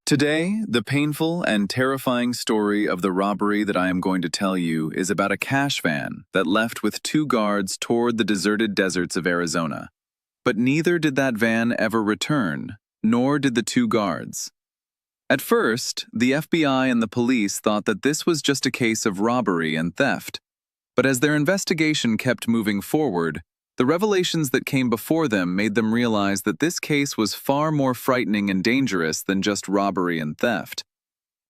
Today, the painful and terrifying story of the robbery that I am going to tell you is about a cash van that left with two guards toward the deserted deserts of Arizona. But neither did that van ever return, nor did the two guards. At first, the FBI and the police thought that this was just a case of robbery and theft. But as their investigation kept moving forward, the revelations that came before them made them realize that this case was far more frightening and dangerous than just robbery and theft.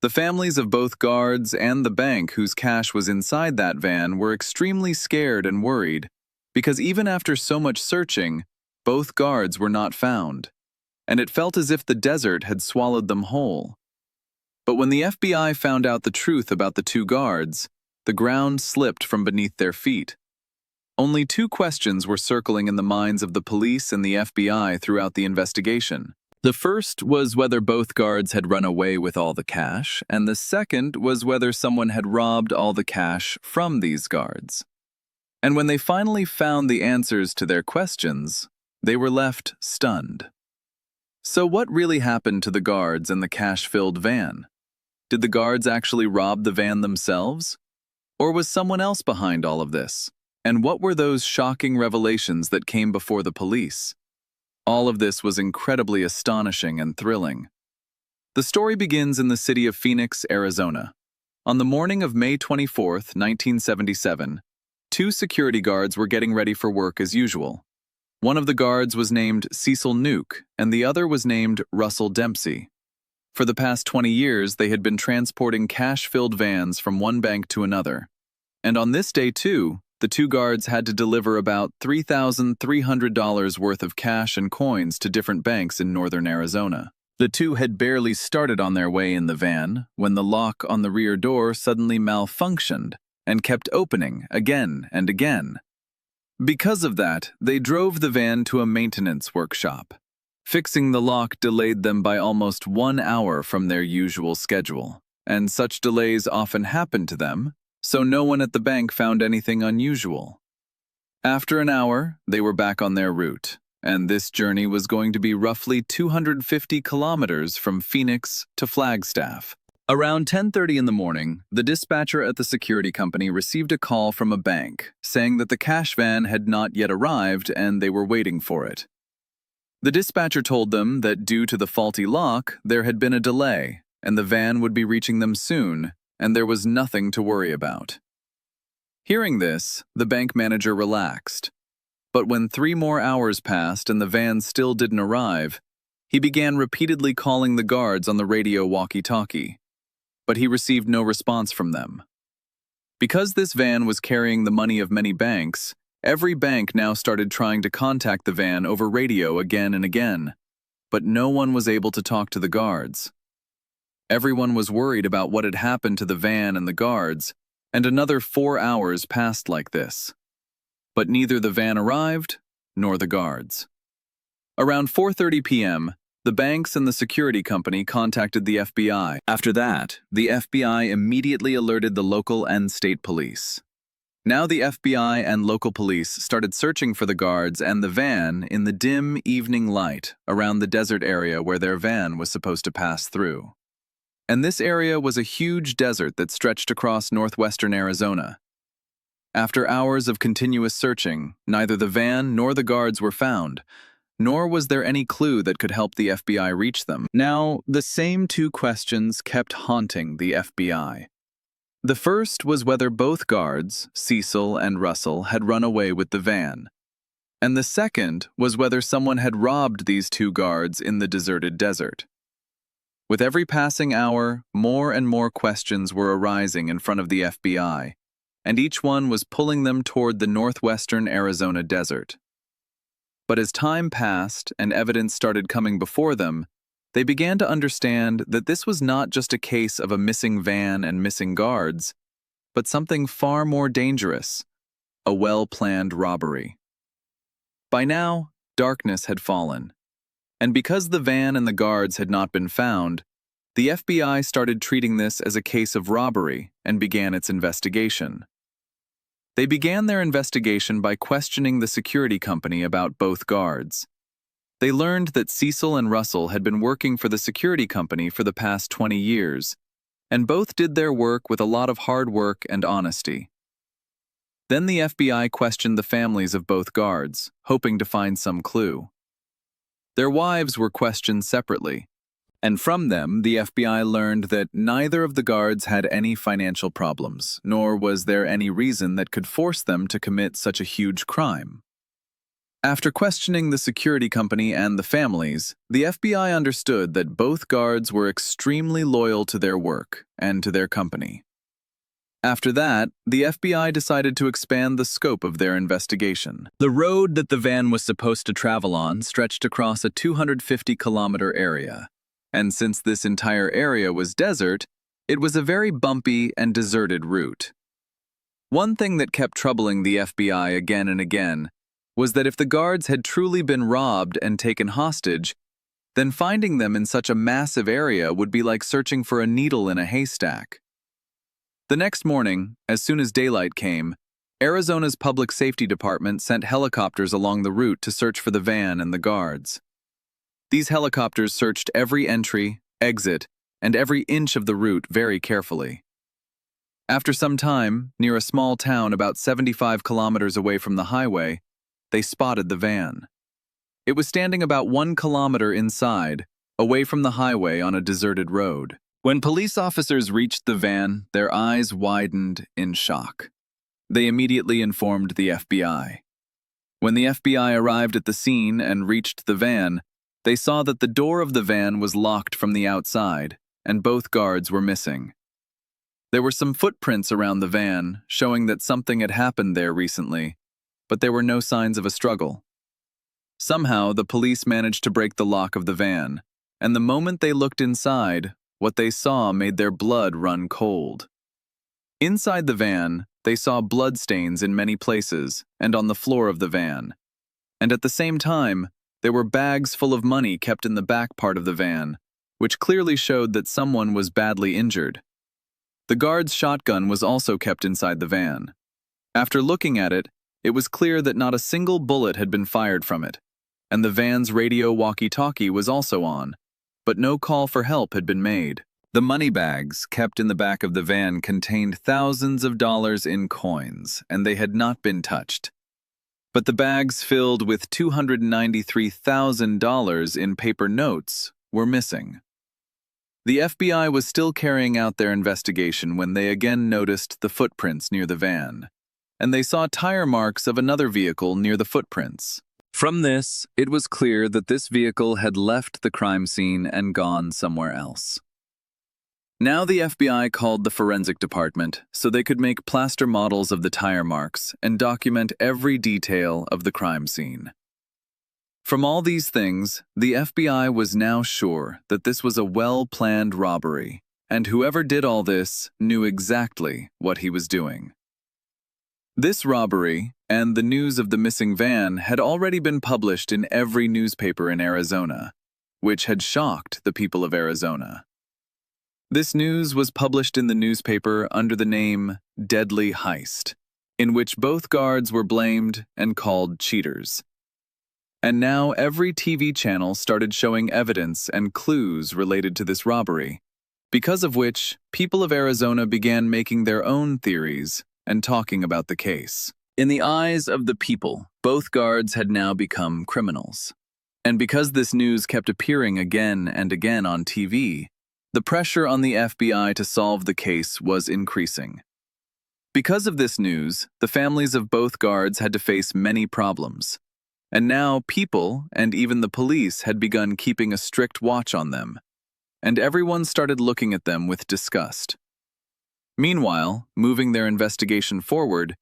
The families of both guards and the bank whose cash was inside that van were extremely scared and worried, because even after so much searching, both guards were not found, and it felt as if the desert had swallowed them whole. But when the FBI found out the truth about the two guards, the ground slipped from beneath their feet. Only two questions were circling in the minds of the police and the FBI throughout the investigation. The first was whether both guards had run away with all the cash, and the second was whether someone had robbed all the cash from these guards. And when they finally found the answers to their questions, they were left stunned. So what really happened to the guards and the cash-filled van? Did the guards actually rob the van themselves? Or was someone else behind all of this? And what were those shocking revelations that came before the police? All of this was incredibly astonishing and thrilling. The story begins in the city of Phoenix, Arizona. On the morning of May 24, 1977, two security guards were getting ready for work as usual. One of the guards was named Cecil Nuke, and the other was named Russell Dempsey. For the past 20 years, they had been transporting cash-filled vans from one bank to another. And on this day, too, the two guards had to deliver about $3,300 worth of cash and coins to different banks in northern Arizona. The two had barely started on their way in the van when the lock on the rear door suddenly malfunctioned and kept opening again and again. Because of that, they drove the van to a maintenance workshop. Fixing the lock delayed them by almost 1 hour from their usual schedule, and such delays often happened to them, so no one at the bank found anything unusual. After an hour, they were back on their route, and this journey was going to be roughly 250 kilometers from Phoenix to Flagstaff. Around 10:30 in the morning, the dispatcher at the security company received a call from a bank saying that the cash van had not yet arrived and they were waiting for it. The dispatcher told them that due to the faulty lock, there had been a delay, and the van would be reaching them soon, and there was nothing to worry about. Hearing this, the bank manager relaxed. But when 3 more hours passed and the van still didn't arrive, he began repeatedly calling the guards on the radio walkie-talkie. But he received no response from them. Because this van was carrying the money of many banks, every bank now started trying to contact the van over radio again and again, but no one was able to talk to the guards. Everyone was worried about what had happened to the van and the guards, and another 4 hours passed like this. But neither the van arrived, nor the guards. Around 4:30 p.m., the banks and the security company contacted the FBI. After that, the FBI immediately alerted the local and state police. Now the FBI and local police started searching for the guards and the van in the dim evening light around the desert area where their van was supposed to pass through. And this area was a huge desert that stretched across northwestern Arizona. After hours of continuous searching, neither the van nor the guards were found, nor was there any clue that could help the FBI reach them. Now, the same two questions kept haunting the FBI. The first was whether both guards, Cecil and Russell, had run away with the van. And the second was whether someone had robbed these two guards in the deserted desert. With every passing hour, more and more questions were arising in front of the FBI, and each one was pulling them toward the northwestern Arizona desert. But as time passed and evidence started coming before them, they began to understand that this was not just a case of a missing van and missing guards, but something far more dangerous, a well-planned robbery. By now, darkness had fallen. And because the van and the guards had not been found, the FBI started treating this as a case of robbery and began its investigation. They began their investigation by questioning the security company about both guards. They learned that Cecil and Russell had been working for the security company for the past 20 years, and both did their work with a lot of hard work and honesty. Then the FBI questioned the families of both guards, hoping to find some clue. Their wives were questioned separately, and from them the FBI learned that neither of the guards had any financial problems, nor was there any reason that could force them to commit such a huge crime. After questioning the security company and the families, the FBI understood that both guards were extremely loyal to their work and to their company. After that, the FBI decided to expand the scope of their investigation. The road that the van was supposed to travel on stretched across a 250-kilometer area, and since this entire area was desert, it was a very bumpy and deserted route. One thing that kept troubling the FBI again and again was that if the guards had truly been robbed and taken hostage, then finding them in such a massive area would be like searching for a needle in a haystack. The next morning, as soon as daylight came, Arizona's Public Safety Department sent helicopters along the route to search for the van and the guards. These helicopters searched every entry, exit, and every inch of the route very carefully. After some time, near a small town about 75 kilometers away from the highway, they spotted the van. It was standing about 1 kilometer inside, away from the highway on a deserted road. When police officers reached the van, their eyes widened in shock. They immediately informed the FBI. When the FBI arrived at the scene and reached the van, they saw that the door of the van was locked from the outside, and both guards were missing. There were some footprints around the van, showing that something had happened there recently, but there were no signs of a struggle. Somehow, the police managed to break the lock of the van, and the moment they looked inside, what they saw made their blood run cold. Inside the van, they saw bloodstains in many places and on the floor of the van, and at the same time, there were bags full of money kept in the back part of the van, which clearly showed that someone was badly injured. The guard's shotgun was also kept inside the van. After looking at it, it was clear that not a single bullet had been fired from it, and the van's radio walkie-talkie was also on, but no call for help had been made. The money bags kept in the back of the van contained thousands of dollars in coins, and they had not been touched. But the bags filled with $293,000 in paper notes were missing. The FBI was still carrying out their investigation when they again noticed the footprints near the van, and they saw tire marks of another vehicle near the footprints. From this, it was clear that this vehicle had left the crime scene and gone somewhere else. Now the FBI called the forensic department so they could make plaster models of the tire marks and document every detail of the crime scene. From all these things, the FBI was now sure that this was a well-planned robbery, and whoever did all this knew exactly what he was doing. This robbery and the news of the missing van had already been published in every newspaper in Arizona, which had shocked the people of Arizona. This news was published in the newspaper under the name Deadly Heist, in which both guards were blamed and called cheaters. And now every TV channel started showing evidence and clues related to this robbery, because of which people of Arizona began making their own theories and talking about the case. In the eyes of the people, both guards had now become criminals. And because this news kept appearing again and again on TV, the pressure on the FBI to solve the case was increasing. Because of this news, the families of both guards had to face many problems. And now people, and even the police, had begun keeping a strict watch on them. And everyone started looking at them with disgust. Meanwhile, moving their investigation forward,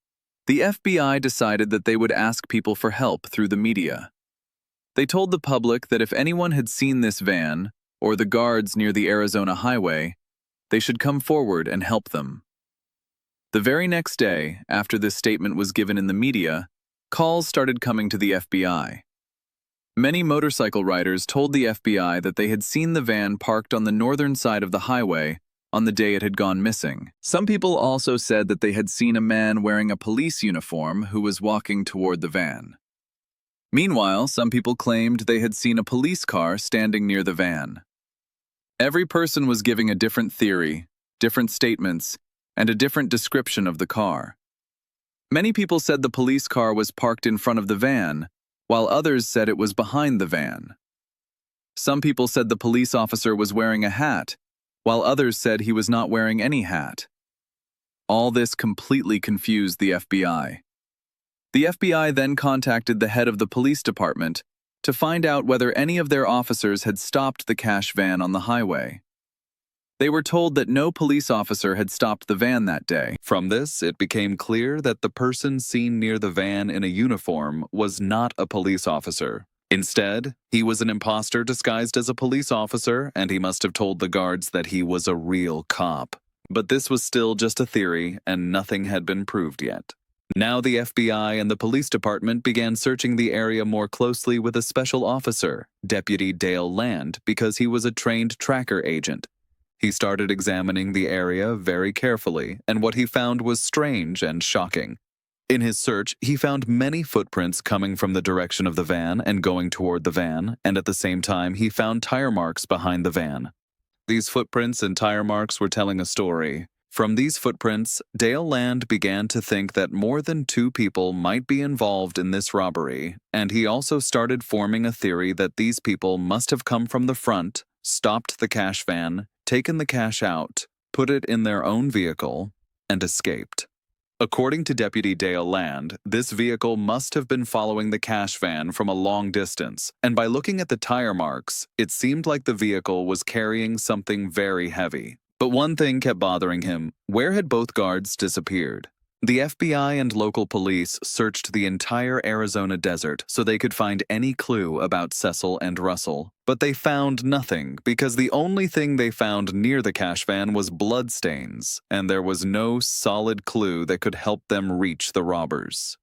the FBI decided that they would ask people for help through the media. They told the public that if anyone had seen this van, or the guards near the Arizona highway, they should come forward and help them. The very next day, after this statement was given in the media, calls started coming to the FBI. Many motorcycle riders told the FBI that they had seen the van parked on the northern side of the highway on the day it had gone missing. Some people also said that they had seen a man wearing a police uniform who was walking toward the van. Meanwhile, some people claimed they had seen a police car standing near the van. Every person was giving a different theory, different statements, and a different description of the car. Many people said the police car was parked in front of the van, while others said it was behind the van. Some people said the police officer was wearing a hat, while others said he was not wearing any hat. All this completely confused the FBI. The FBI then contacted the head of the police department to find out whether any of their officers had stopped the cash van on the highway. They were told that no police officer had stopped the van that day. From this, it became clear that the person seen near the van in a uniform was not a police officer. Instead, he was an imposter disguised as a police officer, and he must have told the guards that he was a real cop. But this was still just a theory, and nothing had been proved yet. Now the FBI and the police department began searching the area more closely with a special officer, Deputy Dale Land, because he was a trained tracker agent. He started examining the area very carefully, and what he found was strange and shocking. In his search, he found many footprints coming from the direction of the van and going toward the van, and at the same time he found tire marks behind the van. These footprints and tire marks were telling a story. From these footprints, Dale Land began to think that more than 2 people might be involved in this robbery, and he also started forming a theory that these people must have come from the front, stopped the cash van, taken the cash out, put it in their own vehicle, and escaped. According to Deputy Dale Land, this vehicle must have been following the cash van from a long distance, and by looking at the tire marks, it seemed like the vehicle was carrying something very heavy. But one thing kept bothering him. Where had both guards disappeared? The FBI and local police searched the entire Arizona desert so they could find any clue about Cecil and Russell. But they found nothing because the only thing they found near the cash van was bloodstains, and there was no solid clue that could help them reach the robbers.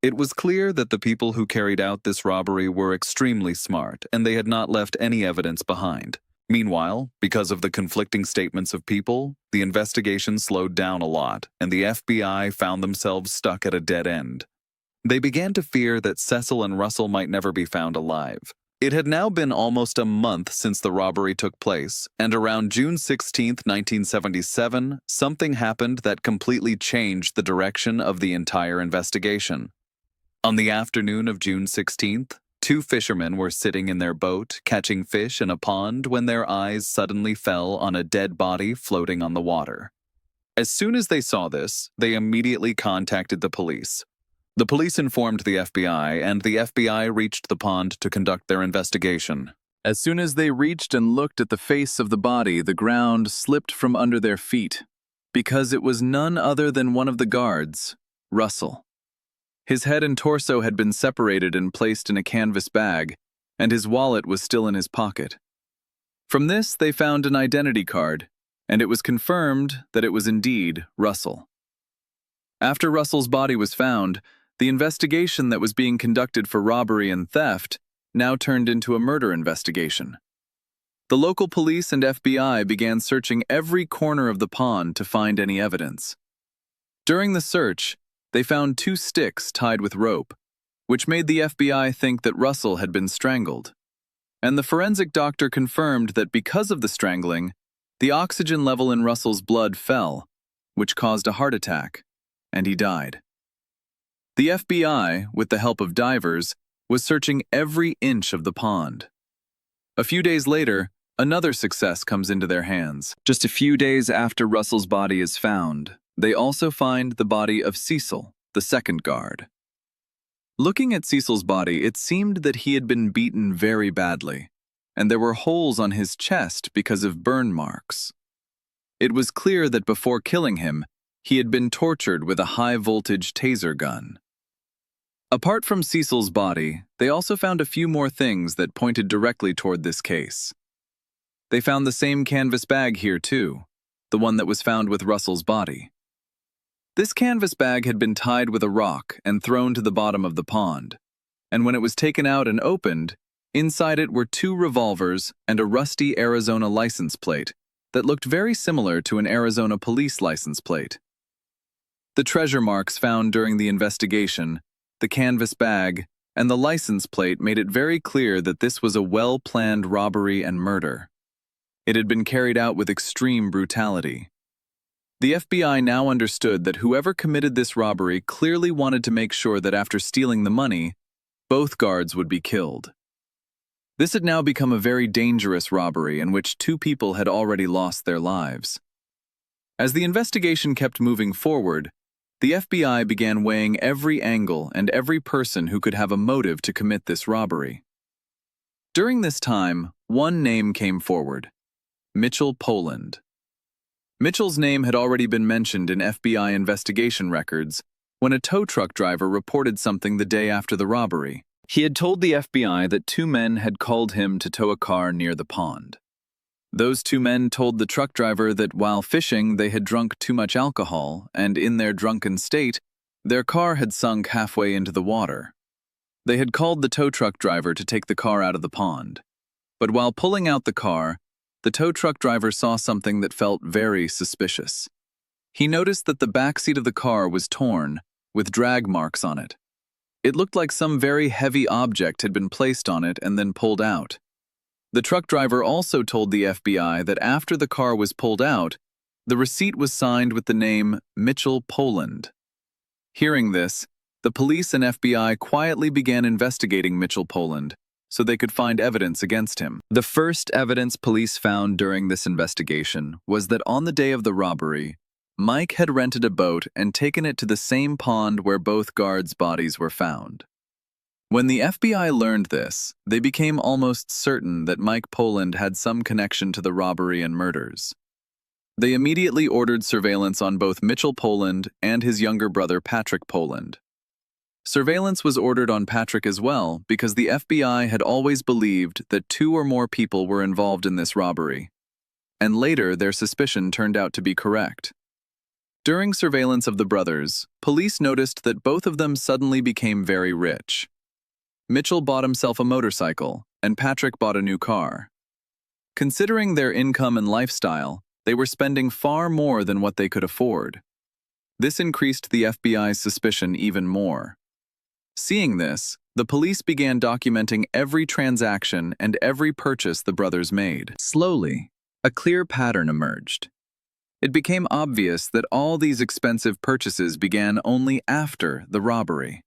It was clear that the people who carried out this robbery were extremely smart, and they had not left any evidence behind. Meanwhile, because of the conflicting statements of people, the investigation slowed down a lot, and the FBI found themselves stuck at a dead end. They began to fear that Cecil and Russell might never be found alive. It had now been almost a month since the robbery took place, and around June 16, 1977, something happened that completely changed the direction of the entire investigation. On the afternoon of June 16th, 2 fishermen were sitting in their boat, catching fish in a pond when their eyes suddenly fell on a dead body floating on the water. As soon as they saw this, they immediately contacted the police. The police informed the FBI, and the FBI reached the pond to conduct their investigation. As soon as they reached and looked at the face of the body, the ground slipped from under their feet, because it was none other than one of the guards, Russell. His head and torso had been separated and placed in a canvas bag, and his wallet was still in his pocket. From this, they found an identity card, and it was confirmed that it was indeed Russell. After Russell's body was found, the investigation that was being conducted for robbery and theft now turned into a murder investigation. The local police and FBI began searching every corner of the pond to find any evidence. During the search, they found 2 sticks tied with rope, which made the FBI think that Russell had been strangled. And the forensic doctor confirmed that because of the strangling, the oxygen level in Russell's blood fell, which caused a heart attack, and he died. The FBI, with the help of divers, was searching every inch of the pond. A few days later, another success comes into their hands. Just a few days after Russell's body is found, they also find the body of Cecil, the second guard. Looking at Cecil's body, it seemed that he had been beaten very badly, and there were holes on his chest because of burn marks. It was clear that before killing him, he had been tortured with a high-voltage taser gun. Apart from Cecil's body, they also found a few more things that pointed directly toward this case. They found the same canvas bag here too, the one that was found with Russell's body. This canvas bag had been tied with a rock and thrown to the bottom of the pond, and when it was taken out and opened, inside it were 2 revolvers and a rusty Arizona license plate that looked very similar to an Arizona police license plate. The treasure marks found during the investigation, the canvas bag, and the license plate made it very clear that this was a well-planned robbery and murder. It had been carried out with extreme brutality. The FBI now understood that whoever committed this robbery clearly wanted to make sure that after stealing the money, both guards would be killed. This had now become a very dangerous robbery in which two people had already lost their lives. As the investigation kept moving forward, the FBI began weighing every angle and every person who could have a motive to commit this robbery. During this time, one name came forward: Mitchell Poland. Mitchell's name had already been mentioned in FBI investigation records when a tow truck driver reported something the day after the robbery. He had told the FBI that two men had called him to tow a car near the pond. Those two men told the truck driver that while fishing they had drunk too much alcohol, and in their drunken state, their car had sunk halfway into the water. They had called the tow truck driver to take the car out of the pond. But while pulling out the car, the tow truck driver saw something that felt very suspicious. He noticed that the back seat of the car was torn, with drag marks on it. It looked like some very heavy object had been placed on it and then pulled out. The truck driver also told the FBI that after the car was pulled out, the receipt was signed with the name Mitchell Poland. Hearing this, the police and FBI quietly began investigating Mitchell Poland so they could find evidence against him. The first evidence police found during this investigation was that on the day of the robbery, Mike had rented a boat and taken it to the same pond where both guards' bodies were found. When the FBI learned this, they became almost certain that Mike Poland had some connection to the robbery and murders. They immediately ordered surveillance on both Mitchell Poland and his younger brother Patrick Poland. Surveillance was ordered on Patrick as well because the FBI had always believed that two or more people were involved in this robbery, and later their suspicion turned out to be correct. During surveillance of the brothers, police noticed that both of them suddenly became very rich. Mitchell bought himself a motorcycle, and Patrick bought a new car. Considering their income and lifestyle, they were spending far more than what they could afford. This increased the FBI's suspicion even more. Seeing this, the police began documenting every transaction and every purchase the brothers made. Slowly, a clear pattern emerged. It became obvious that all these expensive purchases began only after the robbery.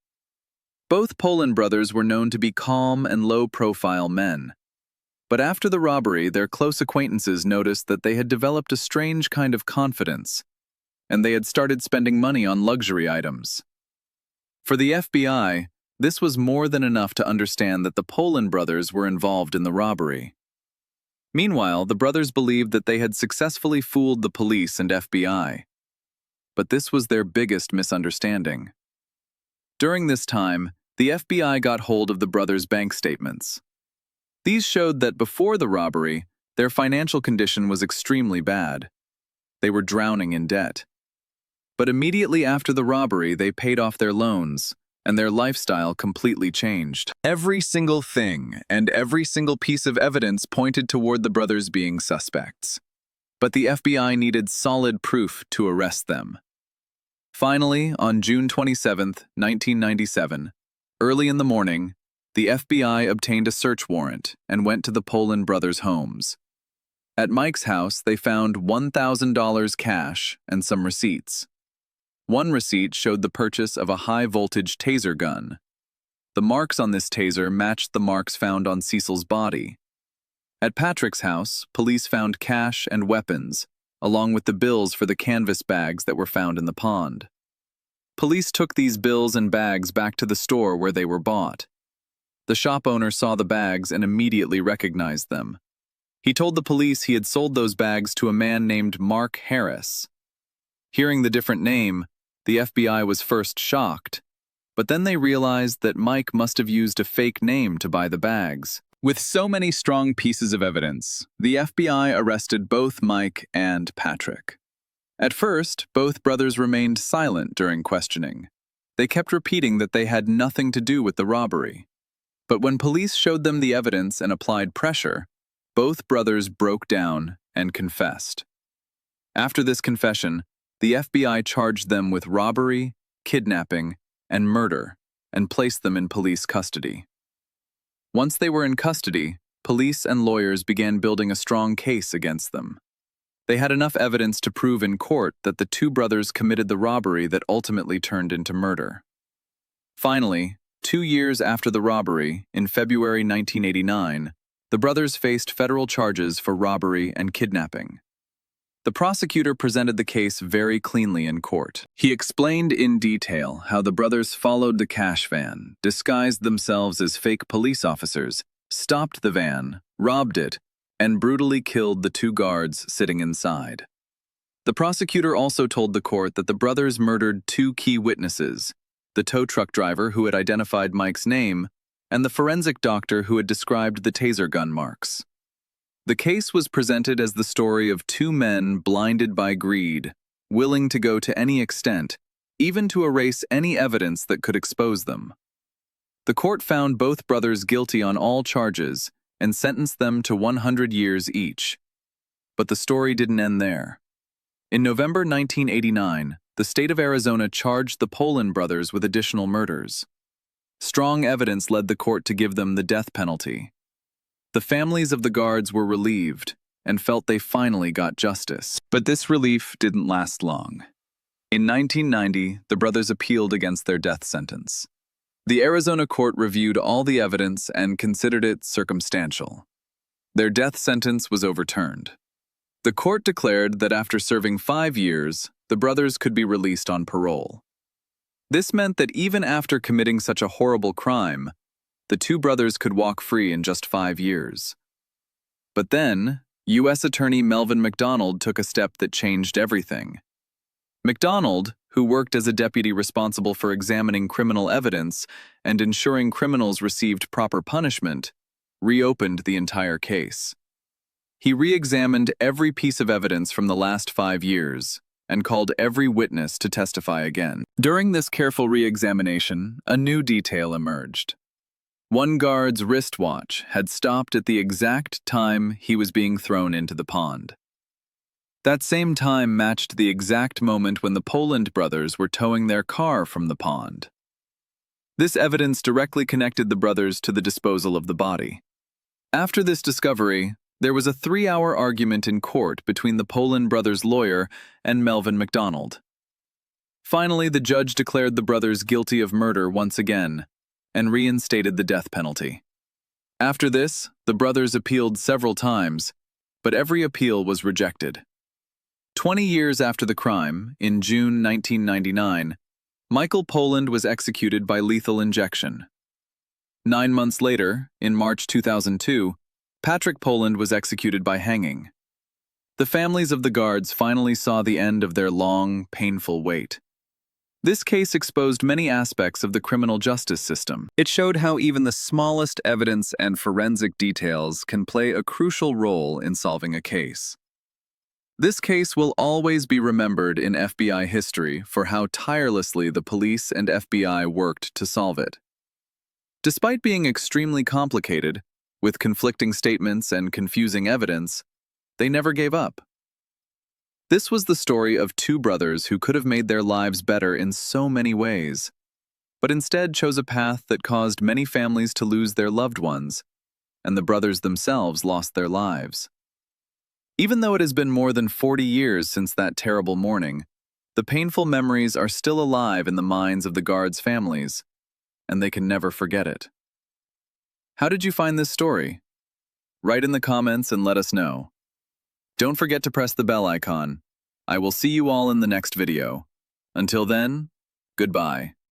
Both Poland brothers were known to be calm and low-profile men. But after the robbery, their close acquaintances noticed that they had developed a strange kind of confidence, and they had started spending money on luxury items. For the FBI, this was more than enough to understand that the Poland brothers were involved in the robbery. Meanwhile, the brothers believed that they had successfully fooled the police and FBI. But this was their biggest misunderstanding. During this time, the FBI got hold of the brothers' bank statements. These showed that before the robbery, their financial condition was extremely bad. They were drowning in debt. But immediately after the robbery, they paid off their loans, and their lifestyle completely changed. Every single thing and every single piece of evidence pointed toward the brothers being suspects. But the FBI needed solid proof to arrest them. Finally, on June 27, 1997, early in the morning, the FBI obtained a search warrant and went to the Poland brothers' homes. At Mike's house, they found $1,000 cash and some receipts. One receipt showed the purchase of a high-voltage taser gun. The marks on this taser matched the marks found on Cecil's body. At Patrick's house, police found cash and weapons, along with the bills for the canvas bags that were found in the pond. Police took these bills and bags back to the store where they were bought. The shop owner saw the bags and immediately recognized them. He told the police he had sold those bags to a man named Mark Harris. Hearing the different name, the FBI was first shocked, but then they realized that Mike must have used a fake name to buy the bags. With so many strong pieces of evidence, the FBI arrested both Mike and Patrick. At first, both brothers remained silent during questioning. They kept repeating that they had nothing to do with the robbery. But when police showed them the evidence and applied pressure, both brothers broke down and confessed. After this confession, the FBI charged them with robbery, kidnapping, and murder, and placed them in police custody. Once they were in custody, police and lawyers began building a strong case against them. They had enough evidence to prove in court that the two brothers committed the robbery that ultimately turned into murder. Finally, 2 years after the robbery, in February 1989, the brothers faced federal charges for robbery and kidnapping. The prosecutor presented the case very cleanly in court. He explained in detail how the brothers followed the cash van, disguised themselves as fake police officers, stopped the van, robbed it, and brutally killed the two guards sitting inside. The prosecutor also told the court that the brothers murdered two key witnesses, the tow truck driver who had identified Mike's name, and the forensic doctor who had described the taser gun marks. The case was presented as the story of two men blinded by greed, willing to go to any extent, even to erase any evidence that could expose them. The court found both brothers guilty on all charges and sentenced them to 100 years each. But the story didn't end there. In November 1989, the state of Arizona charged the Poland brothers with additional murders. Strong evidence led the court to give them the death penalty. The families of the guards were relieved and felt they finally got justice. But this relief didn't last long. In 1990, the brothers appealed against their death sentence. The Arizona court reviewed all the evidence and considered it circumstantial. Their death sentence was overturned. The court declared that after serving 5 years, the brothers could be released on parole. This meant that even after committing such a horrible crime, the two brothers could walk free in just 5 years. But then, U.S. Attorney Melvin McDonald took a step that changed everything. McDonald, who worked as a deputy responsible for examining criminal evidence and ensuring criminals received proper punishment, reopened the entire case. He re-examined every piece of evidence from the last 5 years and called every witness to testify again. During this careful re-examination, a new detail emerged. One guard's wristwatch had stopped at the exact time he was being thrown into the pond. That same time matched the exact moment when the Poland brothers were towing their car from the pond. This evidence directly connected the brothers to the disposal of the body. After this discovery, there was a 3-hour argument in court between the Poland brothers' lawyer and Melvin McDonald. Finally, the judge declared the brothers guilty of murder once again and reinstated the death penalty. After this, the brothers appealed several times, but every appeal was rejected. 20 years after the crime, in June 1999, Michael Poland was executed by lethal injection. 9 months later, in March 2002, Patrick Poland was executed by hanging. The families of the guards finally saw the end of their long, painful wait. This case exposed many aspects of the criminal justice system. It showed how even the smallest evidence and forensic details can play a crucial role in solving a case. This case will always be remembered in FBI history for how tirelessly the police and FBI worked to solve it. Despite being extremely complicated, with conflicting statements and confusing evidence, they never gave up. This was the story of two brothers who could have made their lives better in so many ways, but instead chose a path that caused many families to lose their loved ones, and the brothers themselves lost their lives. Even though it has been more than 40 years since that terrible morning, the painful memories are still alive in the minds of the guards' families, and they can never forget it. How did you find this story? Write in the comments and let us know. Don't forget to press the bell icon. I will see you all in the next video. Until then, goodbye.